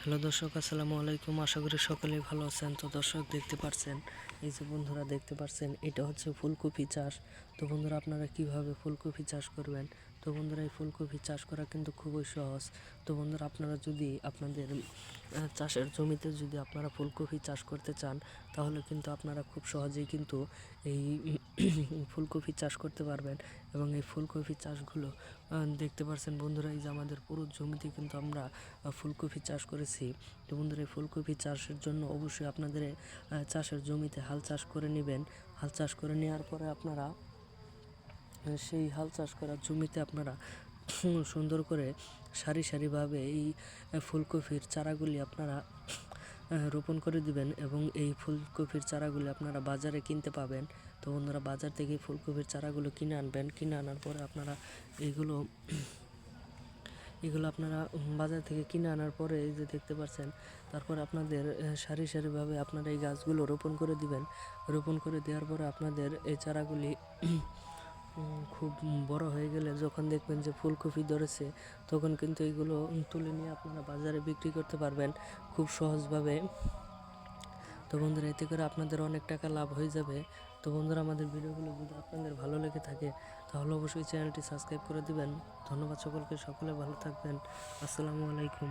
Hello দর্শক, আসসালামু আলাইকুম। আশা করি সকলেই ভালো আছেন। তো দর্শক, দেখতে পাচ্ছেন, এই যে বন্ধুরা দেখতে পাচ্ছেন, এটা হচ্ছে ফুলকপি চাষ। তো বন্ধুরা, আপনারা কিভাবে ফুলকপি চাষ করবেন? তো বন্ধুরা, এই ফুলকপি চাষ করা কিন্তু খুবই সহজ। তো বন্ধুরা, আপনারা যদি আপনাদের চাষের জমিতে যদি আপনারা ফুলকপি চাষ করতে চান, তাহলে কিন্তু আপনারা খুব সহজেই কিন্তু এই ফুলকপি চাষ করতে পারবেন। এবং এই ফুলকপি চাষগুলো দেখতে পাচ্ছেন বন্ধুরা, এই যে আমাদের পুরো জমিতে কিন্তু আমরা ফুলকপি চাষ করেছি। তো বন্ধুরা, এই ফুলকপি চাষের জন্য অবশ্যই আপনাদের চাষের জমিতে হাল চাষ করে নেবেন। হাল চাষ করে নেওয়ার পরে আপনারা সেই হাল চাষ করা জমিতে আপনারা সুন্দর করে সারি সারিভাবে এই ফুলকপির চারাগুলি আপনারা রোপণ করে দিবেন। এবং এই ফুলকপির চারাগুলি আপনারা বাজারে কিনতে পাবেন। তো বন্ধুরা, বাজার থেকে ফুলকপির চারাগুলো কিনে আনবেন। কিনে আনার পরে আপনারা এগুলো আপনারা বাজার থেকে কিনে আনার পরে এই যে দেখতে পাচ্ছেন, তারপর আপনাদের সারি সারিভাবে আপনারা এই গাছগুলো রোপণ করে দিবেন। রোপণ করে দেওয়ার পরে আপনাদের এই চারাগুলি খুব বড় হয়ে গেলে যখন দেখবেন যে ফুলকপি ধরেছে, তখন কিন্তু এগুলো তুলে নিয়ে আপনারা বাজারে বিক্রি করতে পারবেন খুব সহজভাবে। তো বন্ধুরা, এতে করে আপনাদের অনেক টাকা লাভ হয়ে যাবে। তো বন্ধুরা, আমাদের ভিডিওগুলো যদি আপনাদের ভালো লেগে থাকে, তাহলে অবশ্যই চ্যানেলটি সাবস্ক্রাইব করে দিবেন। ধন্যবাদ সকলকে, সকলে ভালো থাকবেন। আসসালামু আলাইকুম।